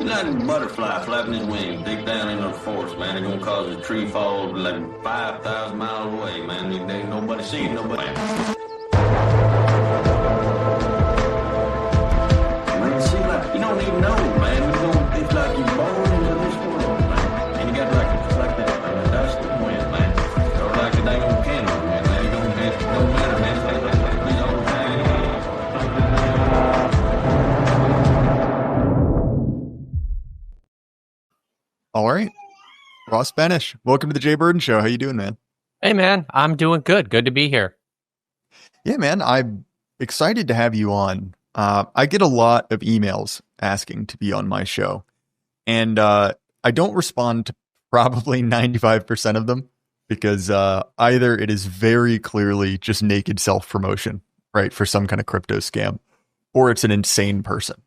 It's like a butterfly flapping his wings deep down into the forest, man. It's gonna cause a tree fall like 5,000 miles away, man. There ain't nobody seeing nobody. Man, see, like, you don't even know, man. It's like you're born into this world, man. And you got like the dust of the wind, man. Or like the dang old candle, man. It don't matter, man. It's like these old things. All right. Ross Spanish, welcome to the Jay Burden Show. How you doing, man? Hey, man. I'm doing good. Good to be here. Yeah, man. I'm excited to have you on. I get a lot of emails asking to be on my show, and I don't respond to probably 95% of them because either it is very clearly just naked self-promotion, right, for some kind of crypto scam, or it's an insane person.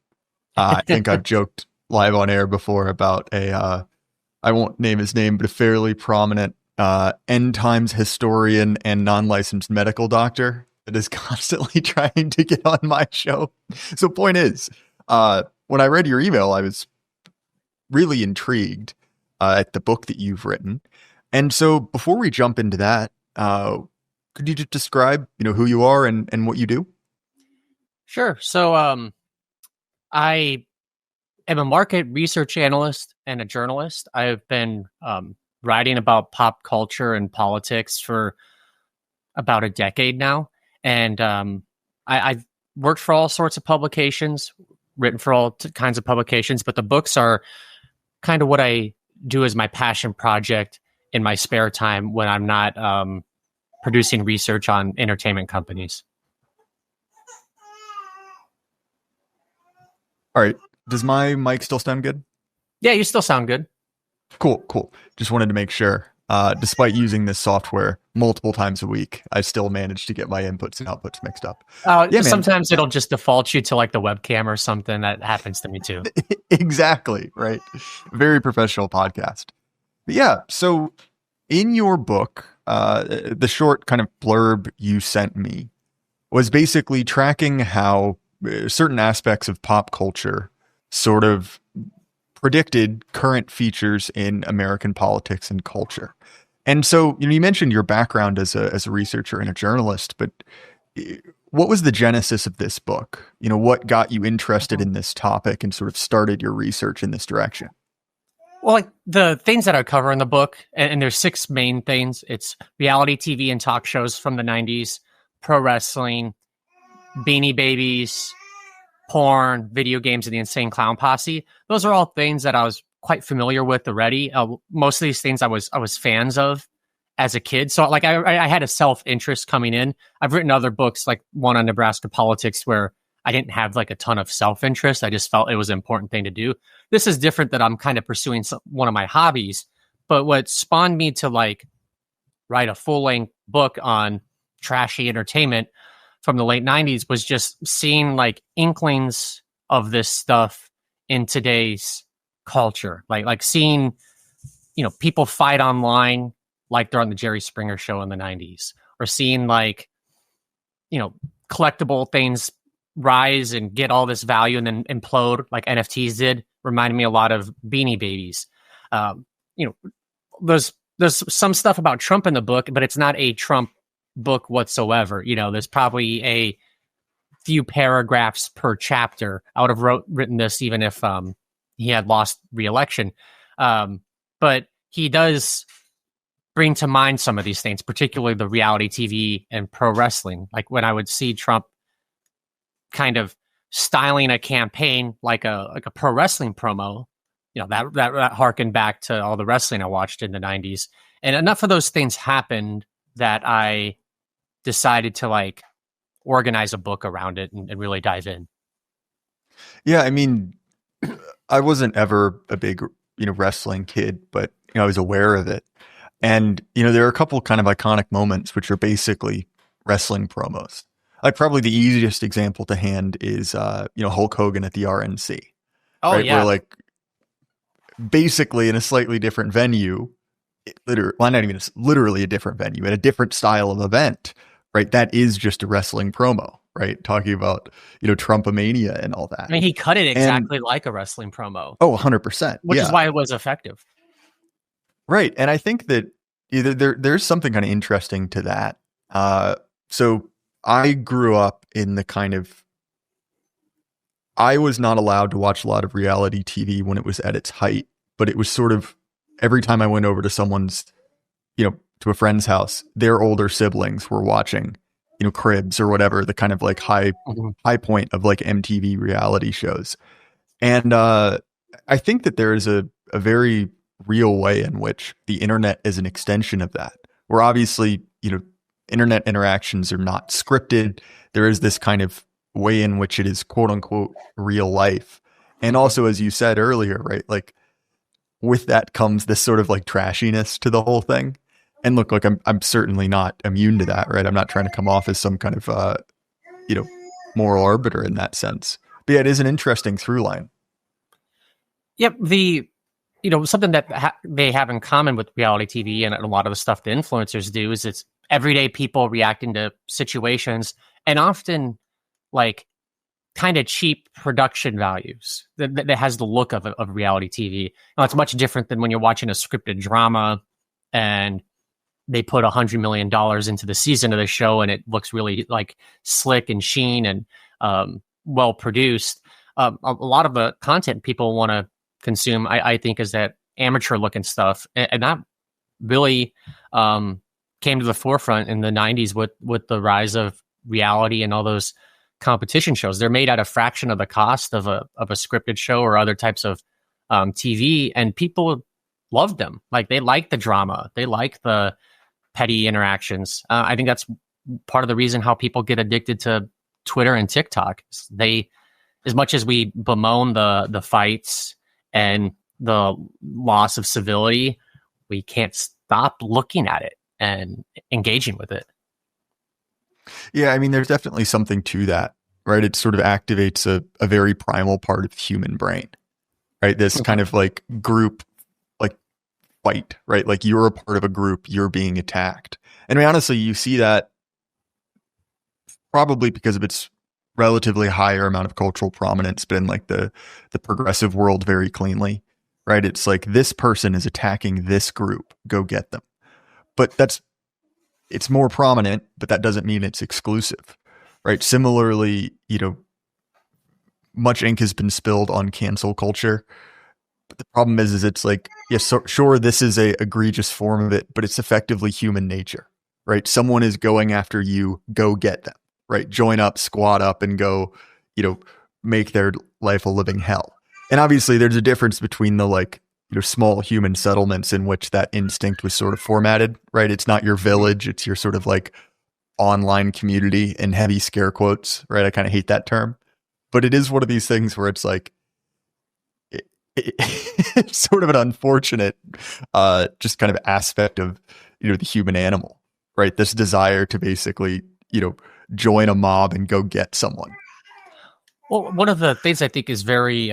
I think I've joked live on air before about I won't name his name, but a fairly prominent end times historian and non-licensed medical doctor that is constantly trying to get on my show. So point is, when I read your email, I was really intrigued at the book that you've written. And so before we jump into that, could you just describe, who you are and what you do? Sure. So I am a market research analyst and a journalist. I've been writing about pop culture and politics for about a decade now. And I've worked for all sorts of publications, written for all kinds of publications, but the books are kind of what I do as my passion project in my spare time when I'm not producing research on entertainment companies. All right. Does my mic still sound good? Yeah, you still sound good. Cool. Just wanted to make sure. Despite using this software multiple times a week, I still managed to get my inputs and outputs mixed up. Sometimes it'll just default you to like the webcam or something. That happens to me too. Exactly, right? Very professional podcast. But yeah, so in your book, the short kind of blurb you sent me was basically tracking how certain aspects of pop culture sort of predicted current features in American politics and culture. And so, you mentioned your background as a researcher and a journalist, but what was the genesis of this book? What got you interested in this topic and sort of started your research in this direction? Well, like the things that I cover in the book, and there's 6 main things. It's reality TV and talk shows from the 90s, pro wrestling, Beanie Babies, porn, video games, and the Insane Clown Posse. Those are all things that I was quite familiar with already. Most of these things I was fans of as a kid. So like I had a self-interest coming in. I've written other books, like one on Nebraska politics, where I didn't have like a ton of self-interest. I just felt it was an important thing to do. This is different, that I'm kind of pursuing one of my hobbies. But what spawned me to like write a full-length book on trashy entertainment from the late 90s was just seeing like inklings of this stuff in today's culture. Like seeing, people fight online like they're on the Jerry Springer show in the 90s, or seeing like, collectible things rise and get all this value and then implode like NFTs did. Reminded me a lot of Beanie Babies. There's some stuff about Trump in the book, but it's not a Trump book whatsoever. There's probably a few paragraphs per chapter. I would have written this even if he had lost re-election. But he does bring to mind some of these things, particularly the reality TV and pro wrestling. Like when I would see Trump kind of styling a campaign like a pro wrestling promo, that harkened back to all the wrestling I watched in the 90s. And enough of those things happened that I decided to like organize a book around it and really dive in. Yeah, I mean, I wasn't ever a big, wrestling kid, but I was aware of it. And, there are a couple kind of iconic moments, which are basically wrestling promos. Like probably the easiest example to hand is, Hulk Hogan at the RNC. Oh, right? yeah. Where like basically in a slightly different venue, not even literally a different venue, in a different style of event, right? That is just a wrestling promo. right? Talking about, Trumpomania and all that. I mean, he cut it exactly like a wrestling promo. Oh, 100%. Which yeah. is why it was effective. Right. And I think that there's something kind of interesting to that. So I grew up in the kind of, I was not allowed to watch a lot of reality TV when it was at its height, but it was sort of every time I went over to someone's, to a friend's house, their older siblings were watching, Cribs or whatever, the kind of like high point of like MTV reality shows. And I think that there is a very real way in which the internet is an extension of that, where obviously, internet interactions are not scripted. There is this kind of way in which it is quote unquote real life. And also, as you said earlier, right, like with that comes this sort of like trashiness to the whole thing. And look, like I'm certainly not immune to that, right? I'm not trying to come off as some kind of moral arbiter in that sense. But yeah, it is an interesting through line. Yep. Something that they have in common with reality TV and a lot of the stuff the influencers do is it's everyday people reacting to situations, and often like kind of cheap production values that has the look of reality TV. Now, it's much different than when you're watching a scripted drama and they put $100 million into the season of the show and it looks really like slick and sheen and well produced. A lot of the content people want to consume, I think, is that amateur looking stuff, and that really came to the forefront in the 90s with the rise of reality and all those competition shows. They're made at a fraction of the cost of a scripted show or other types of TV, and people loved them. Like, they like the drama, they like the petty interactions. I think that's part of the reason how people get addicted to Twitter and TikTok. They, as much as we bemoan the fights and the loss of civility, we can't stop looking at it and engaging with it. Yeah, I mean, there's definitely something to that, right? It sort of activates a very primal part of the human brain, right? This kind of like group, like fight, right? Like you're a part of a group, you're being attacked. And I mean, honestly, you see that probably because of its relatively higher amount of cultural prominence, but in like the progressive world very cleanly, right? It's like this person is attacking this group, go get them. But it's more prominent, but that doesn't mean it's exclusive, right? Similarly, much ink has been spilled on cancel culture. But the problem is it's like, yes, sure, this is a egregious form of it, but it's effectively human nature, right? Someone is going after you, go get them, right? Join up, squat up, and go, make their life a living hell. And obviously there's a difference between the like, small human settlements in which that instinct was sort of formatted, right? It's not your village, it's your sort of like online community in heavy scare quotes, right? I kind of hate that term, but it is one of these things where it's like, it's sort of an unfortunate, just kind of aspect of, the human animal, right? This desire to basically, join a mob and go get someone. Well, one of the things I think is very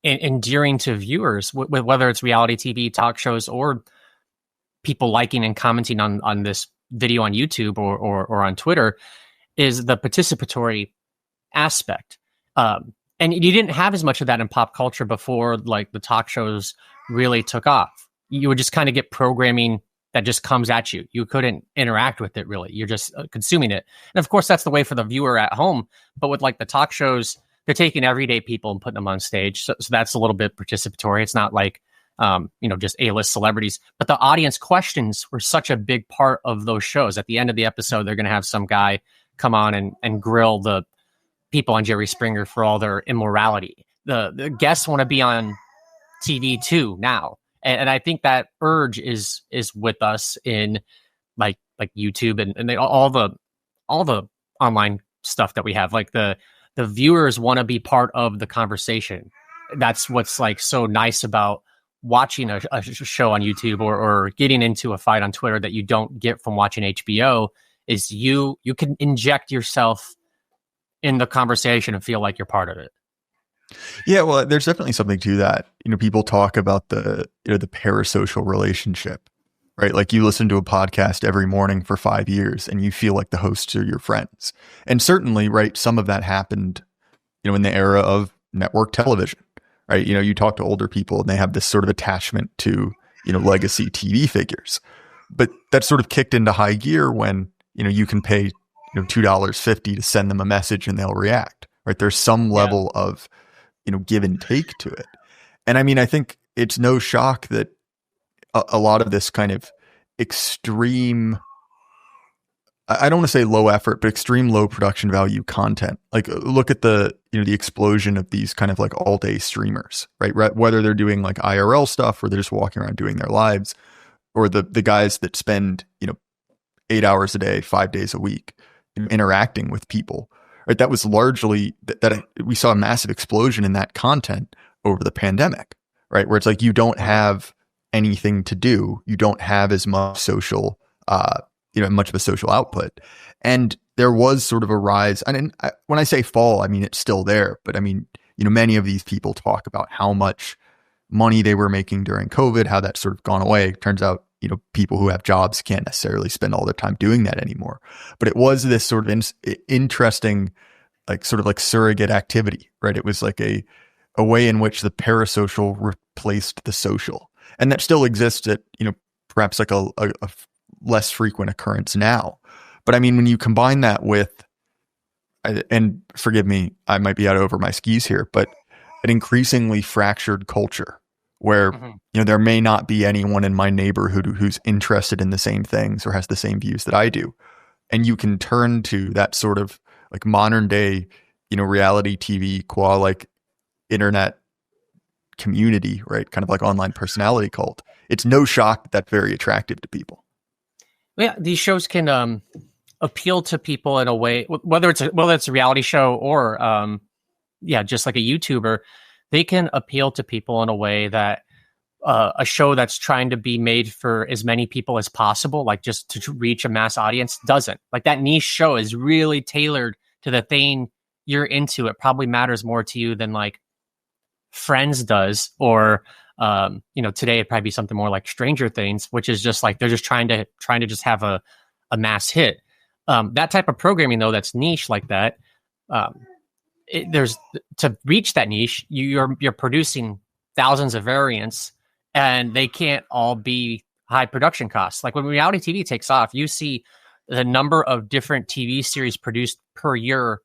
endearing to viewers, whether it's reality TV, talk shows, or people liking and commenting on this video on YouTube or on Twitter, is the participatory aspect. And you didn't have as much of that in pop culture before, like the talk shows really took off. You would just kind of get programming that just comes at you. You couldn't interact with it really. You're just consuming it. And of course, that's the way for the viewer at home. But with like the talk shows, they're taking everyday people and putting them on stage. So that's a little bit participatory. It's not like, just A-list celebrities. But the audience questions were such a big part of those shows. At the end of the episode, they're going to have some guy come on and grill the people on Jerry Springer for all their immorality. The guests want to be on TV too now. And I think that urge is with us in like YouTube and all the online stuff that we have. Like the viewers want to be part of the conversation. That's what's like so nice about watching a show on YouTube or getting into a fight on Twitter that you don't get from watching HBO is you can inject yourself in the conversation and feel like you're part of it. Yeah, well, there's definitely something to that. People talk about the parasocial relationship, right? Like you listen to a podcast every morning for 5 years and you feel like the hosts are your friends. And certainly, right, some of that happened, in the era of network television, right? You talk to older people and they have this sort of attachment to, legacy TV figures. But that sort of kicked into high gear when, you can pay, $2.50 to send them a message and they'll react, right? There's some level of, give and take to it. And I mean, I think it's no shock that a lot of this kind of extreme, I don't want to say low effort, but extreme low production value content. Like look at the explosion of these kind of like all day streamers, right? Whether they're doing like IRL stuff or they're just walking around doing their lives, or the guys that spend, 8 hours a day, 5 days a week interacting with people, right? That was largely that we saw a massive explosion in that content over the pandemic, right? Where it's like, you don't have anything to do. You don't have as much social, much of a social output. And there was sort of a rise. And when I say fall, I mean, it's still there, but I mean, many of these people talk about how much money they were making during COVID, how that's sort of gone away. It turns out, people who have jobs can't necessarily spend all their time doing that anymore. But it was this sort of interesting, like sort of like surrogate activity, right? It was like a way in which the parasocial replaced the social. And that still exists at, perhaps like a less frequent occurrence now. But I mean, when you combine that with, and forgive me, I might be out over my skis here, but an increasingly fractured culture where, there may not be anyone in my neighborhood who's interested in the same things or has the same views that I do. And you can turn to that sort of like modern day, reality TV, like internet community, right? Kind of like online personality cult. It's no shock that that's very attractive to people. Yeah, these shows can appeal to people in a way, whether it's a reality show or just like a YouTuber, they can appeal to people in a way that a show that's trying to be made for as many people as possible, like just to reach a mass audience, doesn't. Like that niche show is really tailored to the thing you're into. It probably matters more to you than like Friends does, or today it'd probably be something more like Stranger Things, which is just like they're just trying to just have a mass hit. That type of programming though, that's niche like that. There's to reach that niche, you're producing thousands of variants, and they can't all be high production costs. Like when reality TV takes off, you see the number of different TV series produced per year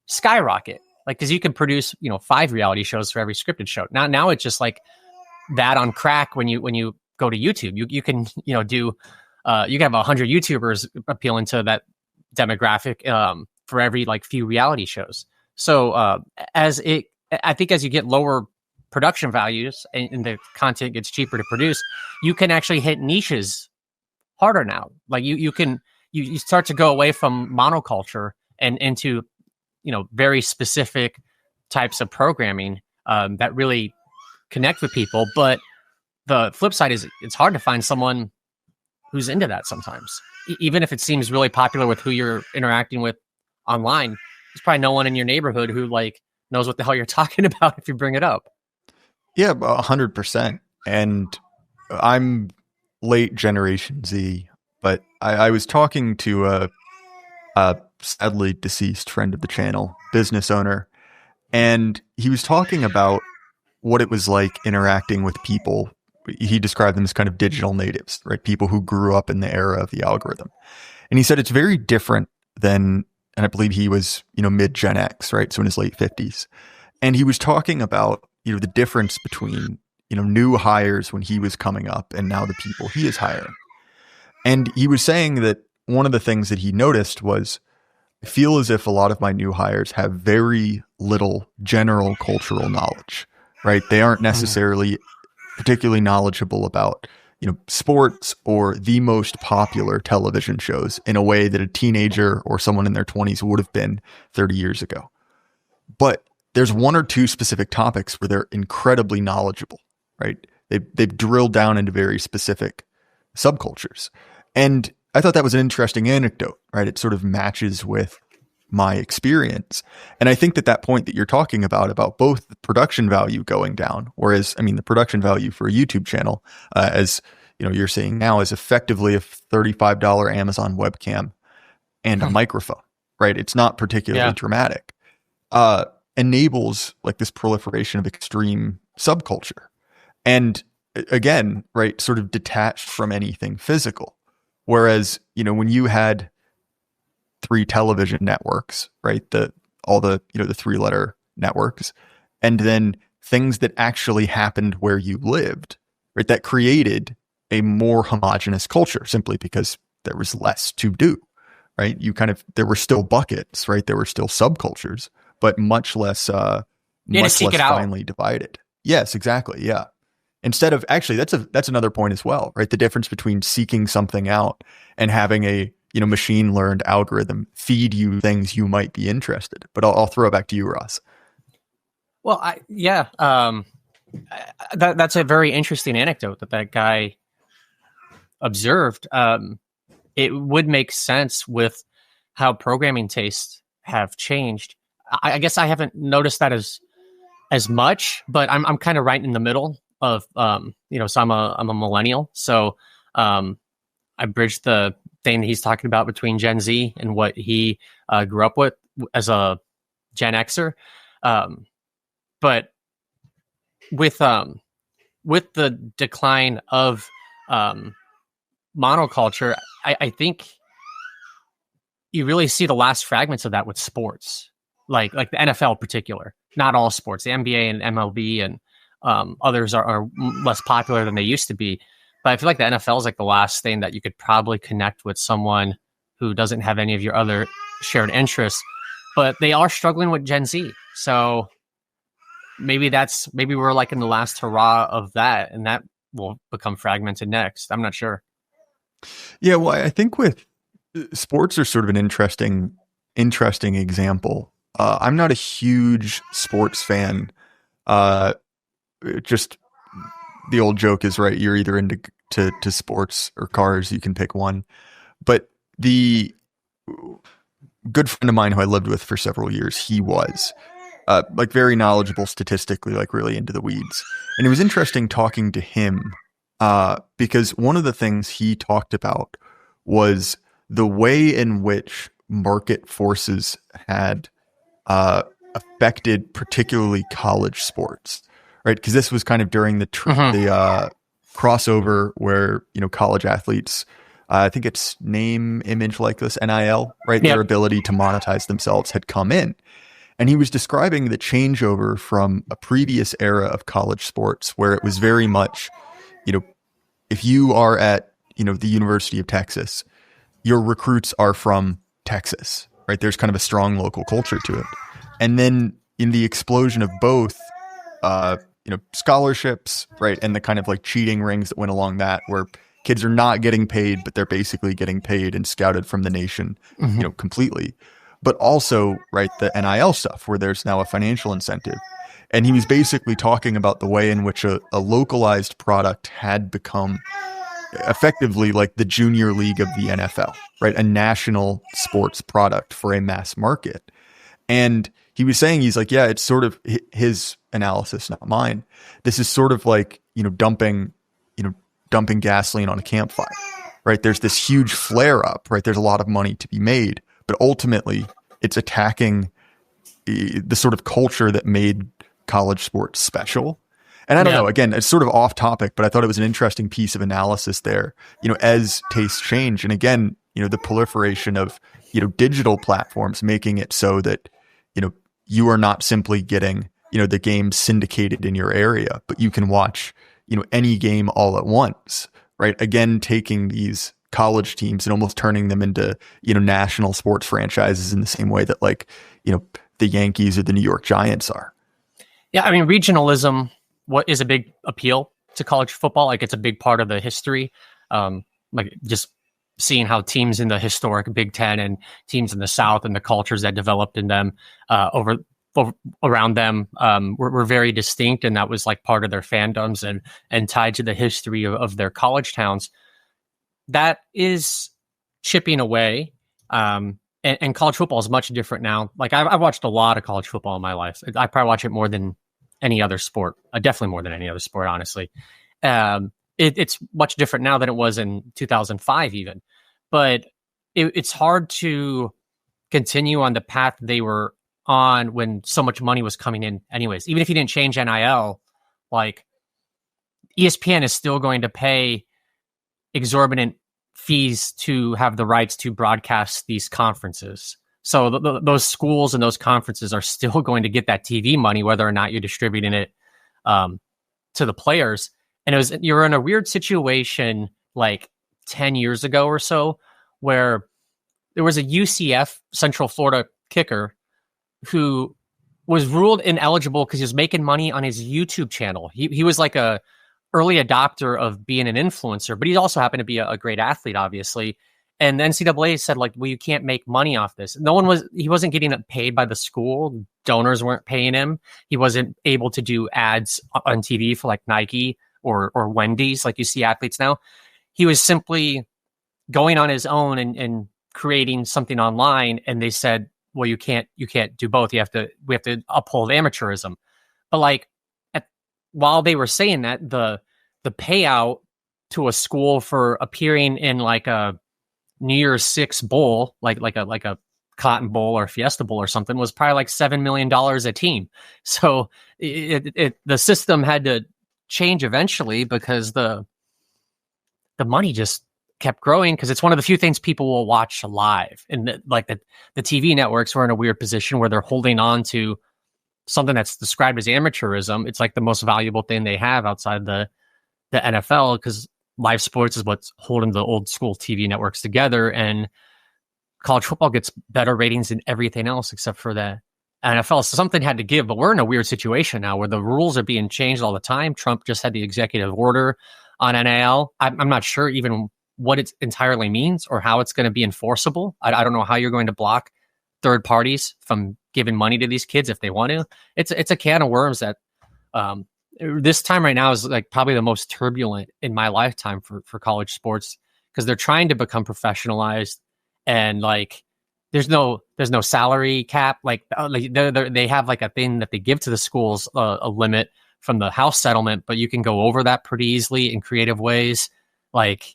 skyrocket. Like, because you can produce 5 reality shows for every scripted show. Now it's just like that on crack. When you go to YouTube, you can do you can have 100 YouTubers appealing to that demographic for every like few reality shows. So I think as you get lower production values and the content gets cheaper to produce, you can actually hit niches harder now. Like you start to go away from monoculture and into very specific types of programming that really connect with people. But the flip side is it's hard to find someone who's into that sometimes. Even if it seems really popular with who you're interacting with online, there's probably no one in your neighborhood who like knows what the hell you're talking about if you bring it up. Yeah, 100%. And I'm late Generation Z, but I was talking to a sadly deceased friend of the channel, business owner, and he was talking about what it was like interacting with people. He described them as kind of digital natives, right? People who grew up in the era of the algorithm. And he said it's very different than, and I believe he was, mid Gen X, right? So in his late 50s. And he was talking about, the difference between, new hires when he was coming up and now the people he is hiring. And he was saying that one of the things that he noticed was, I feel as if a lot of my new hires have very little general cultural knowledge, right? They aren't necessarily particularly knowledgeable about, sports or the most popular television shows in a way that a teenager or someone in their 20s would have been 30 years ago. But there's one or two specific topics where they're incredibly knowledgeable, right? They've drilled down into very specific subcultures. And I thought that was an interesting anecdote, right? It sort of matches with my experience. And I think that point that you're talking about both the production value going down, whereas, the production value for a YouTube channel, as you're seeing now is effectively a $35 Amazon webcam and a microphone, right? It's not particularly dramatic. Enables like this proliferation of extreme subculture. And again, right, sort of detached from anything physical. Whereas, when you had 3 television networks, right, all the 3-letter networks, and then things that actually happened where you lived, right, that created a more homogenous culture simply because there was less to do, right? There were still buckets, right? There were still subcultures, but much less finely divided. Yes, exactly. Yeah. Instead of actually, that's another point as well, right? The difference between seeking something out and having a machine learned algorithm feed you things you might be interested. But I'll throw it back to you, Ross. Well, that's a very interesting anecdote that guy observed. It would make sense with how programming tastes have changed. I guess I haven't noticed that as much, but I'm kind of right in the middle of so I'm a millennial, so I bridged the thing that he's talking about between Gen Z and what he grew up with as a Gen Xer. But with the decline of monoculture, I think you really see the last fragments of that with sports, like the NFL in particular. Not all sports, the NBA and MLB and others are less popular than they used to be. But I feel like the NFL is like the last thing that you could probably connect with someone who doesn't have any of your other shared interests. But they are struggling with Gen Z, so maybe we're like in the last hurrah of that, and that will become fragmented next. I'm not sure. Yeah, well, I think with sports are sort of an interesting example. I'm not a huge sports fan. Just the old joke is right. You're either into to sports or cars. You can pick one. But the good friend of mine who I lived with for several years, he was like very knowledgeable statistically, like really into the weeds. And it was interesting talking to him because one of the things he talked about was the way in which market forces had affected particularly college sports, right? Because this was kind of during the crossover where, college athletes, I think it's name, image, like this, NIL, right? Yep. Their ability to monetize themselves had come in. And he was describing the changeover from a previous era of college sports where it was very much, if you are at, the University of Texas, your recruits are from Texas, right? There's kind of a strong local culture to it. And then in the explosion of both, scholarships, right? And the kind of like cheating rings that went along that, where kids are not getting paid, but they're basically getting paid and scouted from the nation, completely. But also, right, the NIL stuff where there's now a financial incentive. And he was basically talking about the way in which a localized product had become effectively like the junior league of the NFL, right? A national sports product for a mass market. And he was saying, he's like, yeah, it's sort of his analysis, not mine. This is sort of like, dumping gasoline on a campfire, right? There's this huge flare up, right? There's a lot of money to be made, but ultimately it's attacking the sort of culture that made college sports special. And I don't know, again, it's sort of off topic, but I thought it was an interesting piece of analysis there, as tastes change. And again, the proliferation of, digital platforms making it so that, you are not simply getting, the game syndicated in your area, but you can watch, any game all at once, right? Again, taking these college teams and almost turning them into, national sports franchises in the same way that like, the Yankees or the New York Giants are. Yeah. I mean, regionalism, what is a big appeal to college football? Like it's a big part of the history. Like just seeing how teams in the historic Big Ten and teams in the South and the cultures that developed in them around them were very distinct, and that was like part of their fandoms and tied to the history of their college towns. That is chipping away, and college football is much different now. Like I've watched a lot of college football in my life. I probably watch it more than any other sport, definitely more than any other sport, honestly. it's much different now than it was in 2005 even. But it's hard to continue on the path they were on when so much money was coming in anyways. Even if you didn't change NIL, like ESPN is still going to pay exorbitant fees to have the rights to broadcast these conferences. So those schools and those conferences are still going to get that TV money, whether or not you're distributing it to the players. And you're in a weird situation like 10 years ago or so, where there was a UCF Central Florida kicker who was ruled ineligible because he was making money on his YouTube channel. He was like a early adopter of being an influencer, but he also happened to be a great athlete, obviously. And the NCAA said, like, well, you can't make money off this. He wasn't getting paid by the school. Donors weren't paying him. He wasn't able to do ads on TV for like Nike or Wendy's, like you see athletes now. He was simply going on his own and creating something online. And they said, well, you can't do both. We have to uphold amateurism. But like, while they were saying that, the payout to a school for appearing in like a New Year's Six bowl, like a Cotton Bowl or Fiesta Bowl or something, was probably like $7 million a team. So the system had to change eventually because the money just kept growing, because it's one of the few things people will watch live. And the TV networks were in a weird position where they're holding on to something that's described as amateurism. It's like the most valuable thing they have outside the NFL, because live sports is what's holding the old school TV networks together, and college football gets better ratings than everything else except for the NFL. So something had to give, but we're in a weird situation now where the rules are being changed all the time. Trump just had the executive order on NIL. I'm not sure even what it entirely means or how it's going to be enforceable. I don't know how you're going to block third parties from giving money to these kids if they want to. It's a can of worms that this time right now is like probably the most turbulent in my lifetime for college sports, because they're trying to become professionalized, and like there's no salary cap. Like they have like a thing that they give to the schools, a limit from the House settlement, but you can go over that pretty easily in creative ways. Like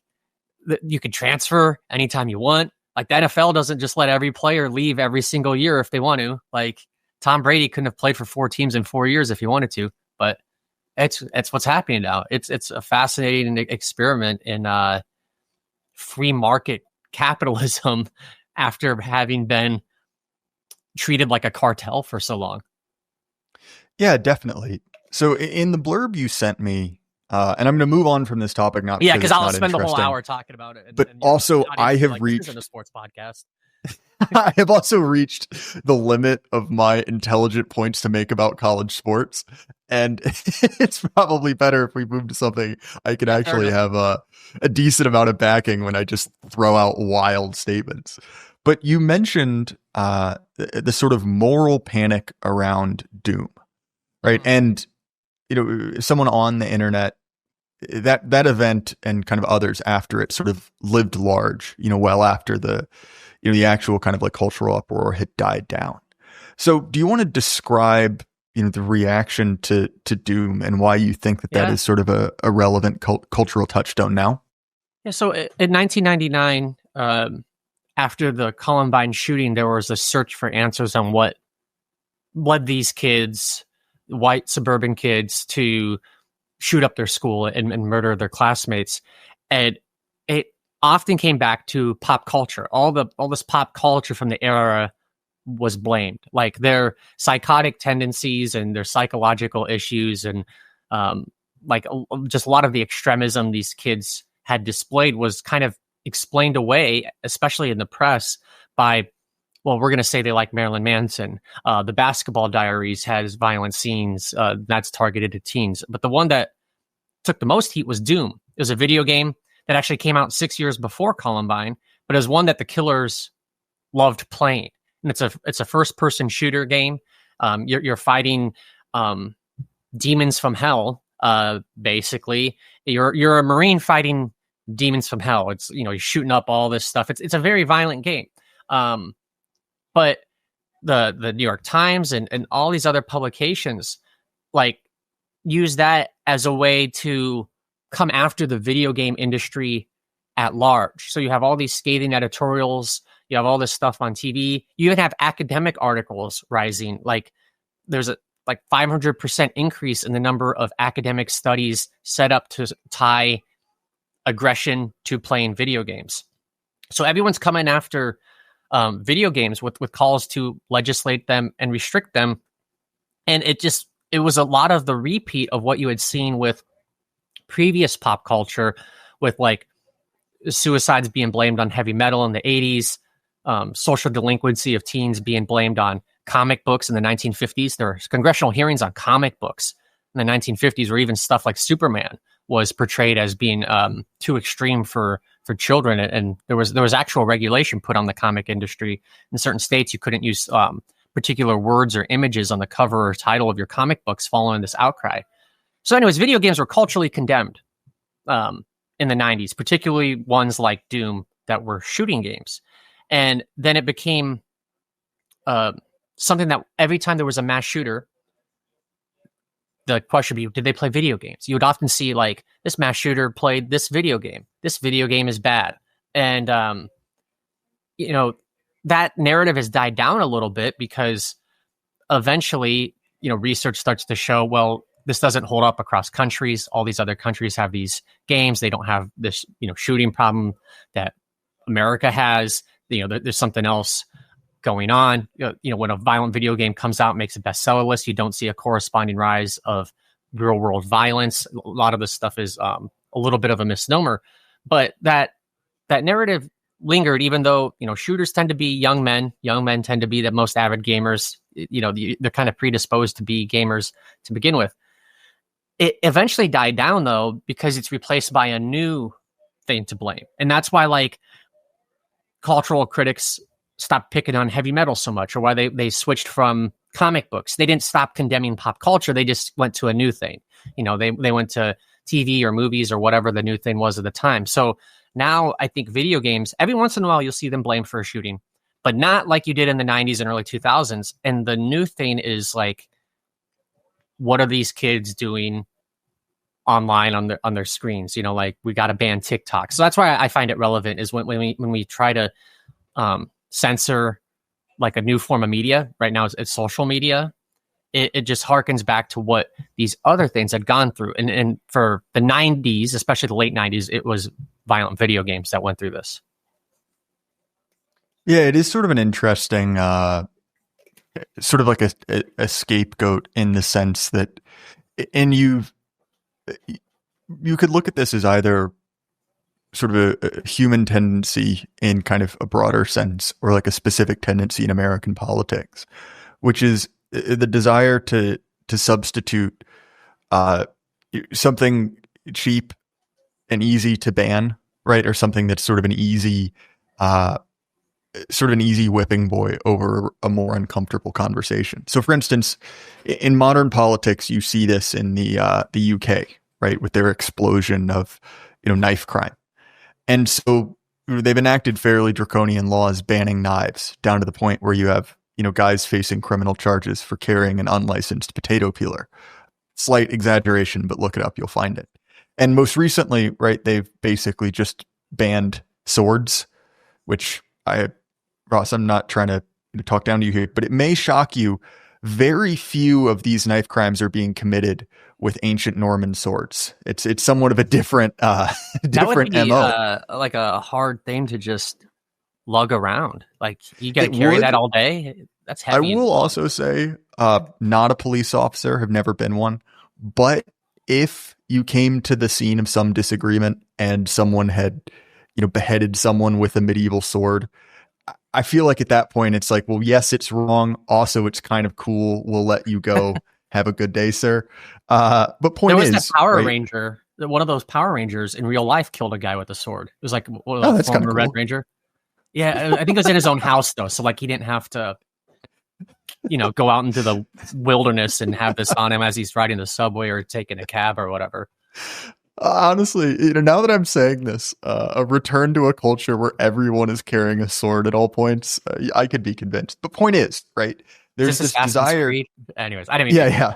you can transfer anytime you want. Like the NFL doesn't just let every player leave every single year if they want to. Like Tom Brady couldn't have played for 4 teams in 4 years if he wanted to, but it's what's happening now. It's a fascinating experiment in free market capitalism after having been treated like a cartel for so long. Yeah, definitely. So in the blurb you sent me, and I'm going to move on from this topic, not because I'll spend the whole hour talking about it. But also, I have reached a sports podcast. I have also reached the limit of my intelligent points to make about college sports, and it's probably better if we move to something I can actually have a decent amount of backing when I just throw out wild statements. But you mentioned the sort of moral panic around doom, right? And someone on the internet, that event and kind of others after it sort of lived large, well after the actual kind of like cultural uproar had died down. So do you want to describe, the reaction to doom and why you think that is sort of a relevant cultural touchstone now? Yeah. So in 1999, after the Columbine shooting, there was a search for answers on what led these kids, white suburban kids, to shoot up their school and murder their classmates. And it often came back to pop culture. All this pop culture from the era was blamed, like their psychotic tendencies and their psychological issues, and just a lot of the extremism these kids had displayed was kind of explained away, especially in the press, by, well, we're going to say they like Marilyn Manson. The Basketball Diaries has violent scenes that's targeted at teens. But the one that took the most heat was Doom. It was a video game that actually came out 6 years before Columbine, but it was one that the killers loved playing. And it's a first-person shooter game. You're fighting demons from hell, basically. You're a Marine fighting demons from hell. It's, you're shooting up all this stuff. It's a very violent game. But the New York Times and all these other publications like use that as a way to come after the video game industry at large. So you have all these scathing editorials, you have all this stuff on TV, you even have academic articles rising. Like there's a 500% increase in the number of academic studies set up to tie aggression to playing video games. So everyone's coming after video games with calls to legislate them and restrict them. And it was a lot of the repeat of what you had seen with previous pop culture, with like suicides being blamed on heavy metal in the 80s, social delinquency of teens being blamed on comic books in the 1950s. There were congressional hearings on comic books in the 1950s, where even stuff like Superman was portrayed as being too extreme for children. And there was actual regulation put on the comic industry. In certain states, you couldn't use particular words or images on the cover or title of your comic books following this outcry. So anyways, video games were culturally condemned in the 90s, particularly ones like Doom that were shooting games. And then it became something that every time there was a mass shooter, the question would be, did they play video games? You would often see like, this mass shooter played this video game. This video game is bad. And, that narrative has died down a little bit, because eventually, research starts to show, well, this doesn't hold up across countries. All these other countries have these games. They don't have this, shooting problem that America has. There's something else going on. When a violent video game comes out, makes a bestseller list, you don't see a corresponding rise of real world violence. A lot of this stuff is a little bit of a misnomer, but that narrative lingered, even though, shooters tend to be young men. Young men tend to be the most avid gamers. They're kind of predisposed to be gamers to begin with. It eventually died down, though, because it's replaced by a new thing to blame. And that's why, like, cultural critics stopped picking on heavy metal so much, or why they switched from comic books. They didn't stop condemning pop culture. They just went to a new thing. They went to TV or movies or whatever the new thing was at the time. So now I think video games, every once in a while, you'll see them blamed for a shooting, but not like you did in the 90s and early 2000s. And the new thing is like, what are these kids doing online on their screens? Like, we got to ban TikTok. So that's why I find it relevant, is when we try to censor like a new form of media. Right now it's social media. It just harkens back to what these other things had gone through. And for the 90s, especially the late 90s, it was violent video games that went through this. Yeah, it is sort of an interesting, sort of like a scapegoat, in the sense that, and you could look at this as either sort of a human tendency in kind of a broader sense, or like a specific tendency in American politics, which is the desire to substitute something cheap and easy to ban, right? Or something that's sort of an easy whipping boy over a more uncomfortable conversation. So, for instance, in modern politics, you see this in the UK, right, with their explosion of knife crime, and so they've enacted fairly draconian laws banning knives, down to the point where you have guys facing criminal charges for carrying an unlicensed potato peeler. Slight exaggeration, but look it up, you'll find it. And most recently, right, they've basically just banned swords, which Ross, I'm not trying to talk down to you here, but it may shock you. Very few of these knife crimes are being committed with ancient Norman swords. It's somewhat of a different different MO. Like a hard thing to just lug around. Like, you got to carry that all day. That's heavy. I will also say, not a police officer, have never been one, but if you came to the scene of some disagreement and someone had, beheaded someone with a medieval sword, I feel like at that point it's like, well, yes, it's wrong. Also, it's kind of cool. We'll let you go. Have a good day, sir. But point is, there was that Power Ranger. One of those Power Rangers in real life killed a guy with a sword. It was like a that's former cool. Red Ranger. Yeah, I think it was in his own house though, so like he didn't have to, go out into the wilderness and have this on him as he's riding the subway or taking a cab or whatever. Honestly, now that I'm saying this, a return to a culture where everyone is carrying a sword at all points, I could be convinced. But point is, right? There's this desire. Creed? Anyways, I didn't mean. Yeah.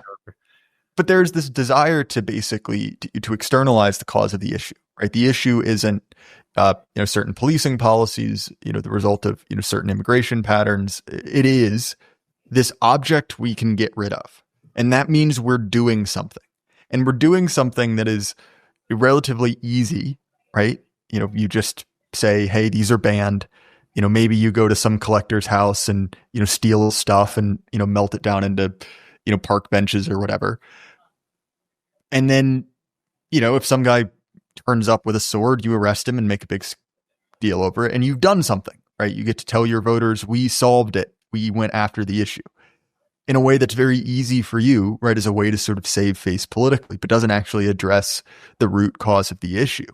but there's this desire to basically to externalize the cause of the issue, right? The issue isn't certain policing policies, the result of certain immigration patterns. It is this object we can get rid of, and that means we're doing something, and we're doing something that is relatively easy, right? You just say, hey, these are banned. Maybe you go to some collector's house and steal stuff and melt it down into park benches or whatever. And then, if some guy turns up with a sword, you arrest him and make a big deal over it. And you've done something, right? You get to tell your voters, we solved it. We went after the issue in a way that's very easy for you, right? As a way to sort of save face politically, but doesn't actually address the root cause of the issue.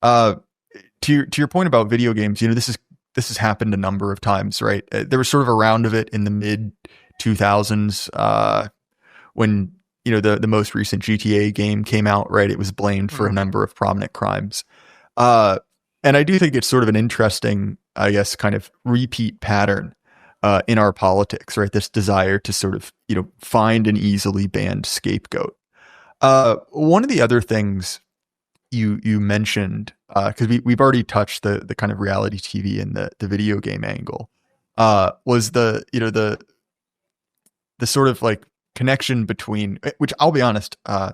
To your point about video games, this has happened a number of times, right? There was sort of a round of it in the mid 2000s, when the most recent GTA game came out, right? It was blamed for a number of prominent crimes. And I do think it's sort of an interesting, I guess, kind of repeat pattern in our politics, right? This desire to sort of, find an easily banned scapegoat. One of the other things you mentioned, because we've already touched the kind of reality TV and the video game angle, was the sort of like connection between, which I'll be honest, I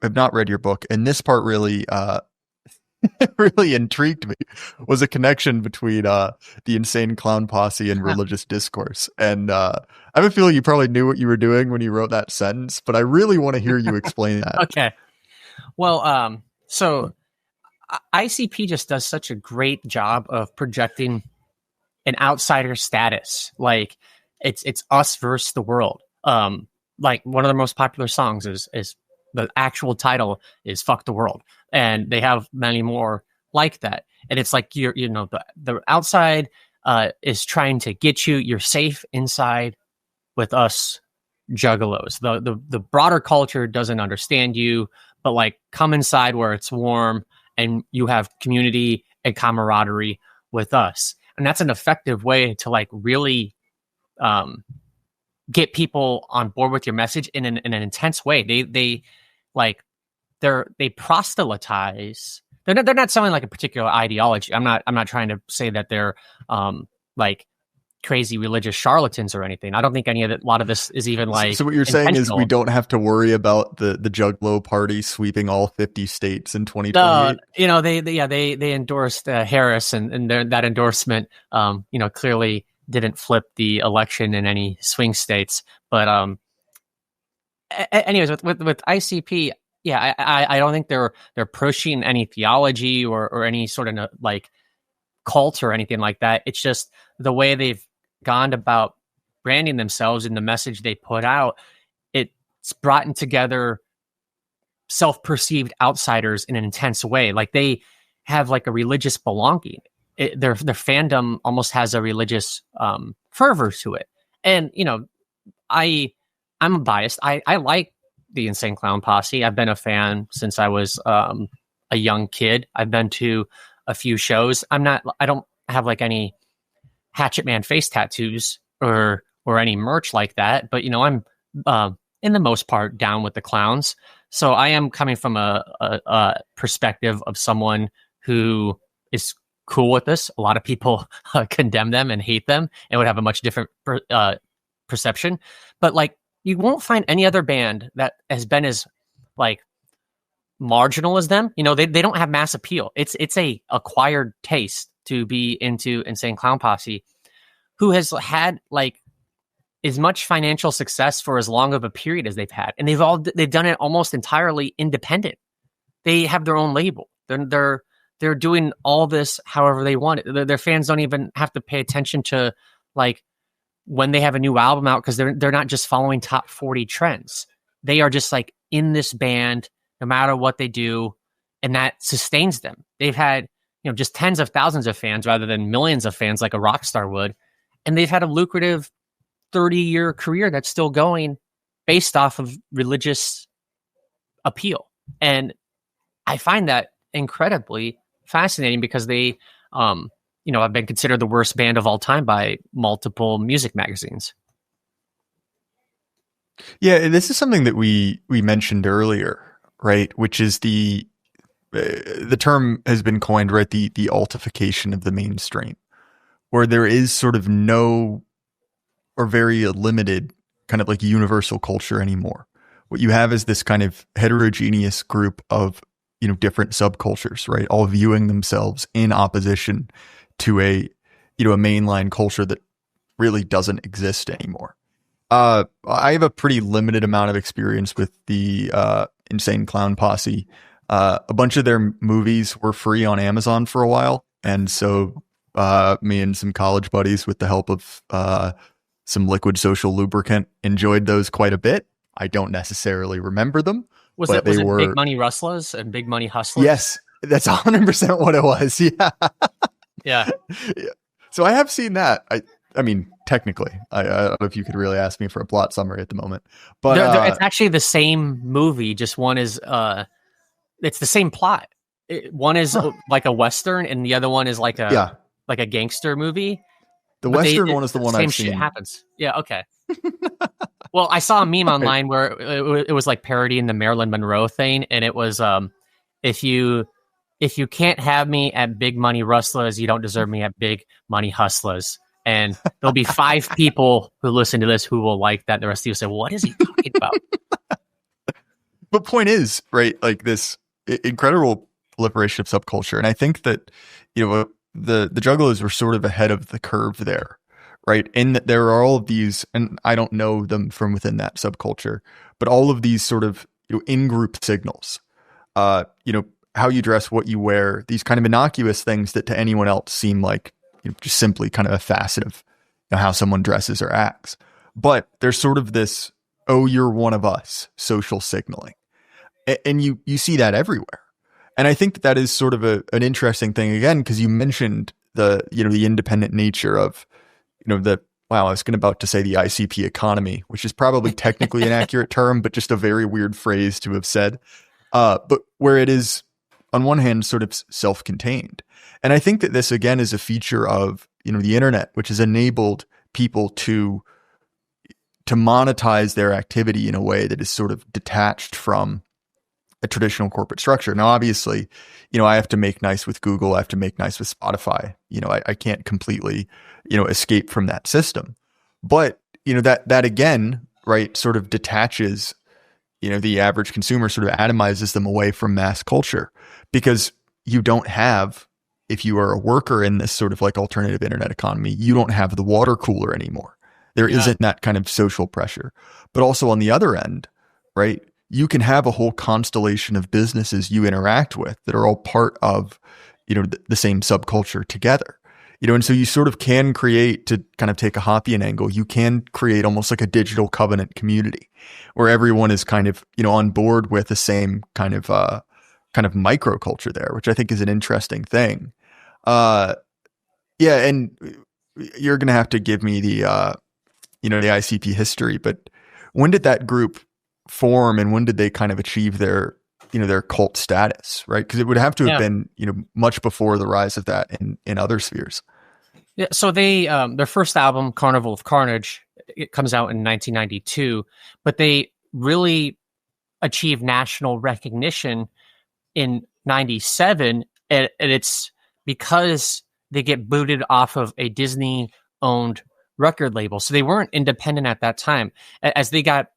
have not read your book, and this part really really intrigued me, was a connection between the Insane Clown Posse and religious discourse. And I have a feeling you probably knew what you were doing when you wrote that sentence, but I really want to hear you explain that. Okay. Well, so ICP just does such a great job of projecting an outsider status. Like it's us versus the world. Like one of the most popular songs is the actual title is "Fuck the World," and they have many more like that. And it's like the outside is trying to get you. You're safe inside with us juggalos. The broader culture doesn't understand you, but like come inside where it's warm and you have community and camaraderie with us. And that's an effective way to like really get people on board with your message in an intense way. They proselytize. They're not selling like a particular ideology. I'm not trying to say that they're like crazy religious charlatans or anything. I don't think a lot of this is even like. So what you're saying is we don't have to worry about the Juggalo party sweeping all 50 states in 2028. They endorsed Harris, and that endorsement, clearly didn't flip the election in any swing states. But anyways, with ICP, yeah, I don't think they're pushing any theology or any sort of like cult or anything like that. It's just the way they've gone about branding themselves and the message they put out. It's brought together self-perceived outsiders in an intense way. Like they have like a religious belonging. Their fandom almost has a religious fervor to it. And I'm biased. I like the Insane Clown Posse. I've been a fan since I was a young kid. I've been to a few shows. I don't have like any Hatchet Man face tattoos or any merch like that, but I'm in the most part down with the clowns. So I am coming from a perspective of someone who is cool with this. A lot of people condemn them and hate them and would have a much different perception. But like, you won't find any other band that has been as like marginal as them. They don't have mass appeal. It's a acquired taste to be into Insane Clown Posse, who has had like as much financial success for as long of a period as they've had, and they've done it almost entirely independent. They have their own label. They're doing all this however they want it. Their fans don't even have to pay attention to like when they have a new album out, because they're not just following top 40 trends. They are just like in this band no matter what they do, and that sustains them. They've had just tens of thousands of fans rather than millions of fans like a rock star would, and they've had a lucrative 30-year career that's still going based off of religious appeal. And I find that incredibly fascinating because they have been considered the worst band of all time by multiple music magazines. Yeah, this is something that we mentioned earlier, right? Which is the term has been coined, right? The altification of the mainstream, where there is sort of no or very limited kind of like universal culture anymore. What you have is this kind of heterogeneous group of, different subcultures, right? All viewing themselves in opposition to a mainline culture that really doesn't exist anymore. I have a pretty limited amount of experience with the Insane Clown Posse. A bunch of their movies were free on Amazon for a while, and so me and some college buddies, with the help of some liquid social lubricant, enjoyed those quite a bit. I don't necessarily remember them. Was it Big Money Rustlers and Big Money Hustlers? Yes, that's 100% what it was. Yeah. Yeah. So I have seen that. I mean, technically, I don't know if you could really ask me for a plot summary at the moment, but it's actually the same movie. Just one is, it's the same plot. One is like a Western and the other one is like a gangster movie. The Western one is the one I've seen. Same shit happens. Yeah. Okay. Well, I saw a meme online where it was like parodying the Marilyn Monroe thing. And it was, if you can't have me at Big Money Rustlers, you don't deserve me at Big Money Hustlers. And there'll be 5 people who listen to this who will like that. The rest of you say, well, what is he talking about? But point is, right, like this incredible proliferation of subculture. And I think that, the Juggalos were sort of ahead of the curve there, right? In that there are all of these, and I don't know them from within that subculture, but all of these sort of in-group signals, how you dress, what you wear, these kind of innocuous things that to anyone else seem like just simply kind of a facet of how someone dresses or acts. But there's sort of this, oh, you're one of us social signaling. And you see that everywhere. And I think that is sort of an interesting thing, again, because you mentioned the independent nature of, I was about to say the ICP economy, which is probably technically an accurate term, but just a very weird phrase to have said. But where it is, on one hand, sort of self-contained. And I think that this, again, is a feature of, the internet, which has enabled people to monetize their activity in a way that is sort of detached from a traditional corporate structure. Now, obviously, I have to make nice with Google. I have to make nice with Spotify. I can't completely, escape from that system. But, that again, right, sort of detaches, the average consumer, sort of atomizes them away from mass culture, because you don't have, if you are a worker in this sort of like alternative internet economy, you don't have the water cooler anymore. There isn't that kind of social pressure. But also on the other end, right, you can have a whole constellation of businesses you interact with that are all part of, the same subculture together, and so you sort of can create, to kind of take a Hoppian angle, you can create almost like a digital covenant community where everyone is kind of, on board with the same kind of microculture there, which I think is an interesting thing. And you're going to have to give me the ICP history, but when did that group form and when did they kind of achieve their cult status, right? Because it would have to have been, much before the rise of that in other spheres. Yeah. So they, their first album, Carnival of Carnage, it comes out in 1992, but they really achieved national recognition in 97. And it's because they get booted off of a Disney owned record label. So they weren't independent at that time. As they got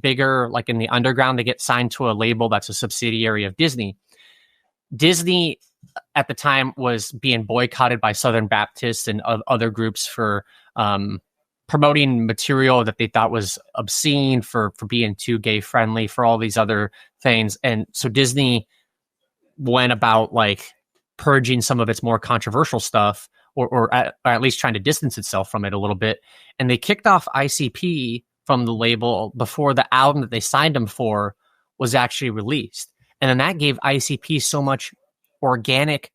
bigger, like in the underground, they get signed to a label that's a subsidiary of Disney. Disney at the time was being boycotted by Southern Baptists and other groups for promoting material that they thought was obscene, for being too gay friendly, for all these other things. And so Disney went about like purging some of its more controversial stuff, or at least trying to distance itself from it a little bit. And they kicked off ICP from the label before the album that they signed them for was actually released. And then that gave ICP so much organic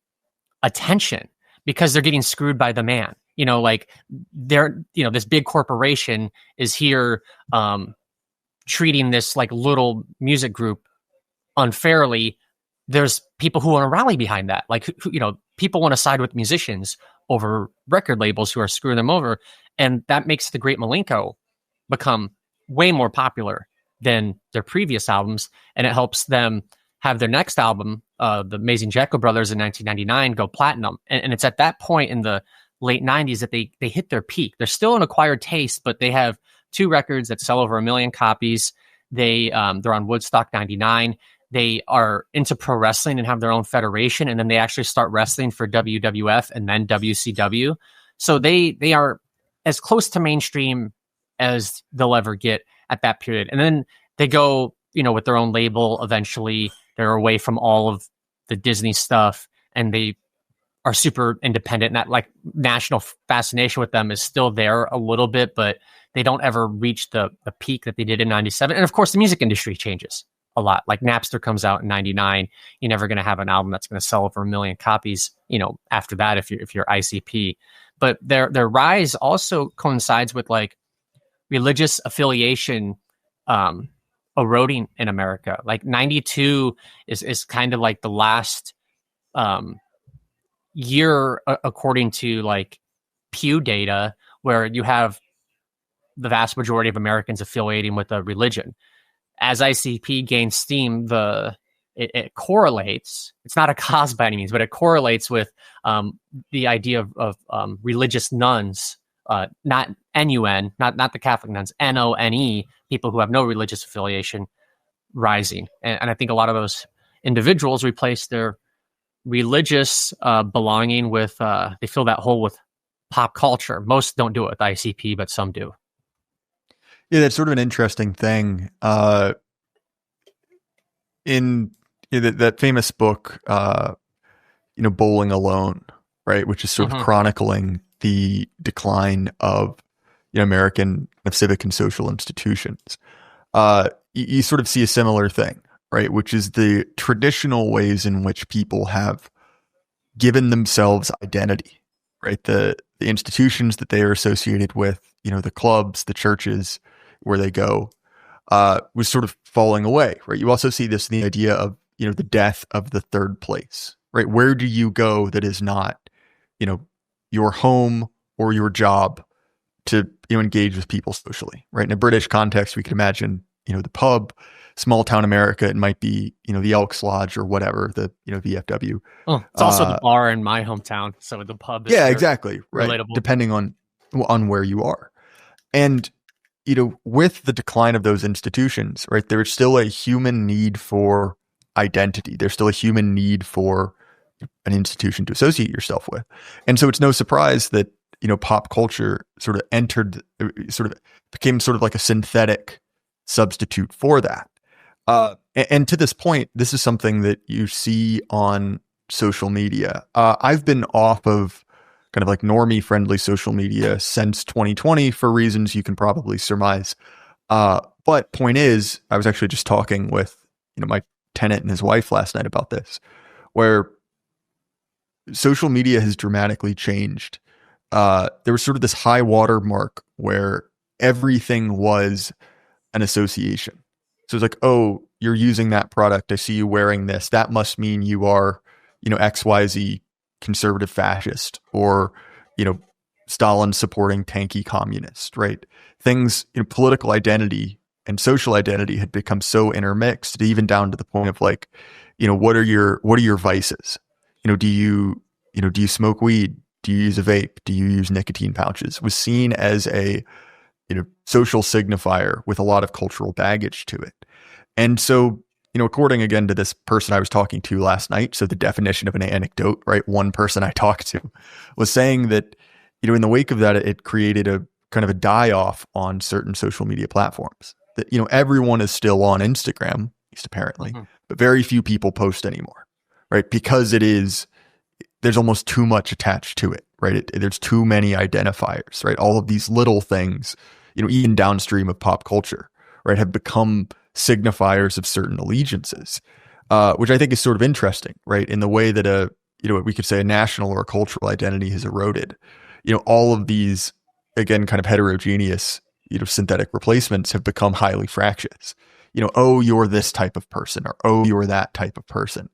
attention because they're getting screwed by the man. Like they're, this big corporation is here treating this like little music group unfairly. There's people who want to rally behind that. Like, people want to side with musicians over record labels who are screwing them over. And that makes the Great Malenko become way more popular than their previous albums, and it helps them have their next album, the Amazing Jekyll Brothers in 1999, go platinum. And it's at that point in the late 90s that they hit their peak. They're still an acquired taste, but they have 2 records that sell over 1 million copies. They're on Woodstock 99. They are into pro wrestling and have their own federation, and then they actually start wrestling for WWF and then WCW. So they are as close to mainstream as they'll ever get at that period. And then they go, with their own label eventually. They're away from all of the Disney stuff, and they are super independent. And that, like, national fascination with them is still there a little bit, but they don't ever reach the peak that they did in 97. And of course, the music industry changes a lot. Like Napster comes out in 99. You're never going to have an album that's going to sell over 1 million copies, after that, if you're ICP. But their rise also coincides with like religious affiliation eroding in America. Like 92 is kind of like the last year, according to like Pew data, where you have the vast majority of Americans affiliating with a religion. As ICP gains steam, it correlates. It's not a cause by any means, but it correlates with the idea of religious nuns, not NUN, not the Catholic nuns, NONE, people who have no religious affiliation, rising. And I think a lot of those individuals replace their religious belonging with, they fill that hole with pop culture. Most don't do it with ICP, but some do. Yeah, that's sort of an interesting thing. In that famous book, Bowling Alone, right, which is sort of chronicling the decline of American civic and social institutions. You sort of see a similar thing, right, which is the traditional ways in which people have given themselves identity, right? The institutions that they are associated with, the clubs, the churches where they go, was sort of falling away, right? You also see this in the idea of, the death of the third place, right? Where do you go that is not, your home or your job to engage with people socially, right? In a British context, we could imagine, the pub, small town America, it might be, the Elks Lodge or whatever, the, VFW. Oh, it's also the bar in my hometown. So the pub is exactly. Right. Relatable. Depending on where you are. And, with the decline of those institutions, right, there's still a human need for identity. There's still a human need for an institution to associate yourself with. And so it's no surprise that, pop culture sort of became sort of like a synthetic substitute for that. And to this point, this is something that you see on social media. I've been off of kind of like normie friendly social media since 2020 for reasons you can probably surmise. But point is, I was actually just talking with, my tenant and his wife last night about this, where social media has dramatically changed. There was sort of this high water mark where everything was an association. So it's like, oh, you're using that product. I see you wearing this. That must mean you are, XYZ conservative fascist or, Stalin supporting tanky communist, right? Things, political identity and social identity had become so intermixed, even down to the point of like, what are your vices? Do you smoke weed? Do you use a vape? Do you use nicotine pouches? Was seen as a, social signifier with a lot of cultural baggage to it. And so, according again to this person I was talking to last night, so the definition of an anecdote, right? One person I talked to was saying that, in the wake of that, it created a kind of a die-off on certain social media platforms. That, everyone is still on Instagram, at least apparently, but very few people post anymore, right? Because there's almost too much attached to it, right? There's too many identifiers, right? All of these little things, even downstream of pop culture, right, have become signifiers of certain allegiances, which I think is sort of interesting, right? In the way that we could say a national or a cultural identity has eroded. All of these, again, kind of heterogeneous, synthetic replacements have become highly fractious. Oh, you're this type of person, or oh, you're that type of person,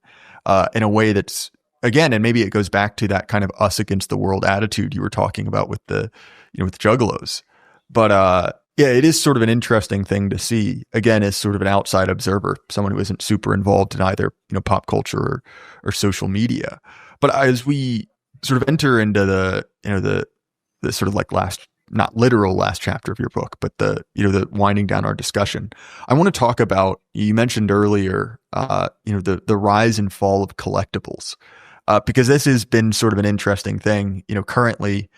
in a way that's, again, and maybe it goes back to that kind of us against the world attitude you were talking about with the, with Juggalos. But, Yeah, it is sort of an interesting thing to see, again, as sort of an outside observer, someone who isn't super involved in either, pop culture or social media. But as we sort of enter into the sort of like not literal last chapter of your book, but the winding down our discussion, I want to talk about, you mentioned earlier, the rise and fall of collectibles, because this has been sort of an interesting thing, currently.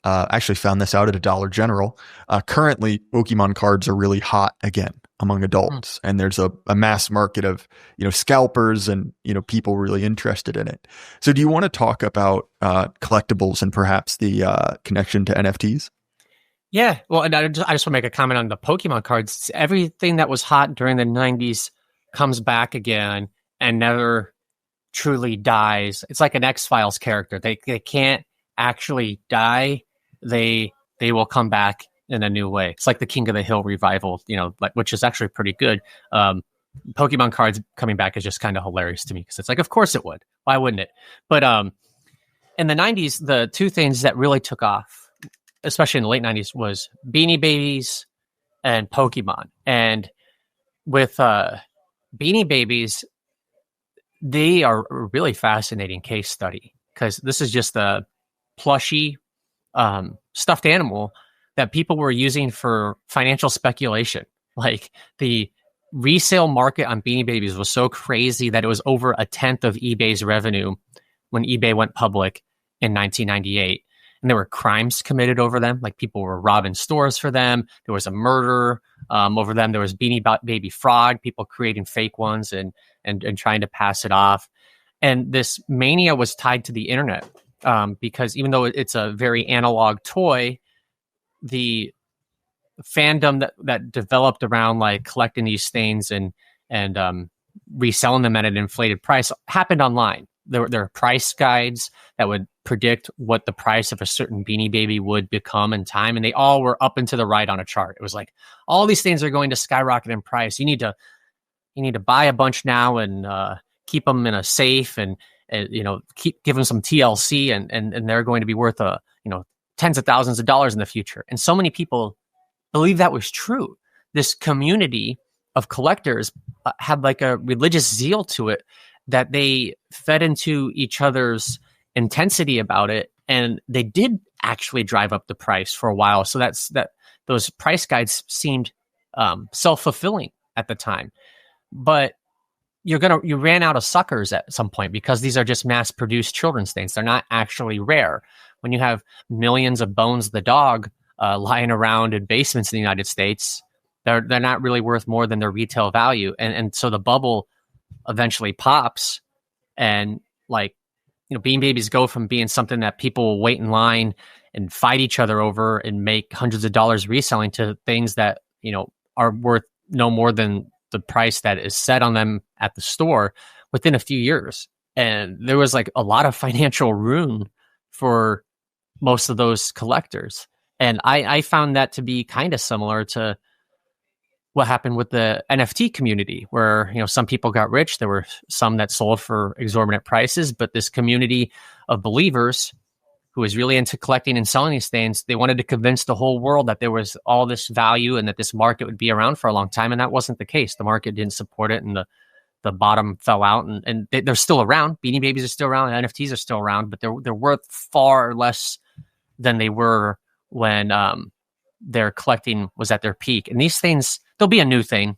Actually found this out at a Dollar General. Currently, Pokemon cards are really hot again among adults, and there's a mass market of scalpers and people really interested in it. So, do you want to talk about collectibles and perhaps the connection to NFTs? Yeah, well, and I just want to make a comment on the Pokemon cards. Everything that was hot during the 90s comes back again and never truly dies. It's like an X-Files character. They can't actually die. They will come back in a new way. It's like the King of the Hill revival, which is actually pretty good. Pokemon cards coming back is just kind of hilarious to me because it's like, of course it would. Why wouldn't it? But in the 90s, the two things that really took off, especially in the late 90s, was Beanie Babies and Pokemon. And with Beanie Babies, they are a really fascinating case study because this is just a plushy stuffed animal that people were using for financial speculation. Like the resale market on Beanie Babies was so crazy that it was over a tenth of eBay's revenue when eBay went public in 1998. And there were crimes committed over them. Like people were robbing stores for them. There was a murder over them. There was Beanie Baby fraud, people creating fake ones and trying to pass it off. And this mania was tied to the internet. Because even though it's a very analog toy, the fandom that developed around like collecting these things and reselling them at an inflated price happened online. There are price guides that would predict what the price of a certain Beanie Baby would become in time, and they all were up and to the right on a chart. It was like all these things are going to skyrocket in price. You need to buy a bunch now and keep them in a safe and give them some TLC and they're going to be worth tens of thousands of dollars in the future. And so many people believe that was true. This community of collectors had like a religious zeal to it that they fed into each other's intensity about it. And they did actually drive up the price for a while. So those price guides seemed self-fulfilling at the time. But you ran out of suckers at some point because these are just mass-produced children's things. They're not actually rare. When you have millions of Bones the dog lying around in basements in the United States, they're not really worth more than their retail value. And so the bubble eventually pops, and Beanie Babies go from being something that people will wait in line and fight each other over and make hundreds of dollars reselling to things that are worth no more than the price that is set on them at the store within a few years. And there was like a lot of financial ruin for most of those collectors. And I found that to be kind of similar to what happened with the NFT community, where, some people got rich. There were some that sold for exorbitant prices, but this community of believers who was really into collecting and selling these things, they wanted to convince the whole world that there was all this value and that this market would be around for a long time. And that wasn't the case. The market didn't support it, and the bottom fell out, and they're still around. Beanie Babies are still around, NFTs are still around, but they're worth far less than they were when their collecting was at their peak. And these things, there'll be a new thing,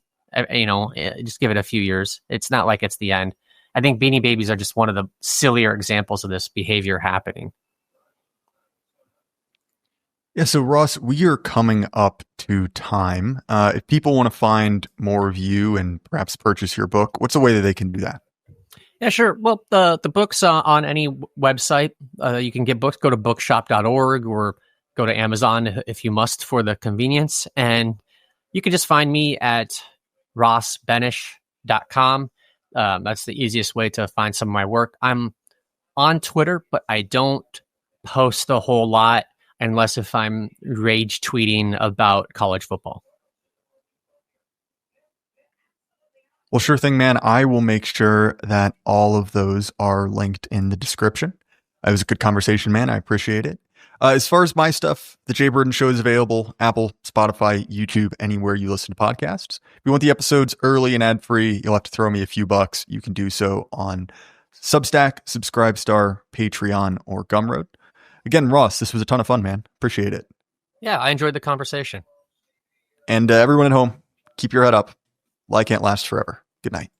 just give it a few years. It's not like it's the end. I think Beanie Babies are just one of the sillier examples of this behavior happening. Yeah, so Ross, we are coming up to time. If people want to find more of you and perhaps purchase your book, what's a way that they can do that? Yeah, sure. Well, the book's on any website. You can get books. Go to bookshop.org or go to Amazon if you must for the convenience. And you can just find me at rossbenish.com. That's the easiest way to find some of my work. I'm on Twitter, but I don't post a whole lot unless if I'm rage tweeting about college football. Well, sure thing, man. I will make sure that all of those are linked in the description. It was a good conversation, man. I appreciate it. As far as my stuff, the Jay Burden Show is available, Apple, Spotify, YouTube, anywhere you listen to podcasts. If you want the episodes early and ad-free, you'll have to throw me a few bucks. You can do so on Substack, Subscribestar, Patreon, or Gumroad. Again, Ross, this was a ton of fun, man. Appreciate it. Yeah, I enjoyed the conversation. And everyone at home, keep your head up. Life can't last forever. Good night.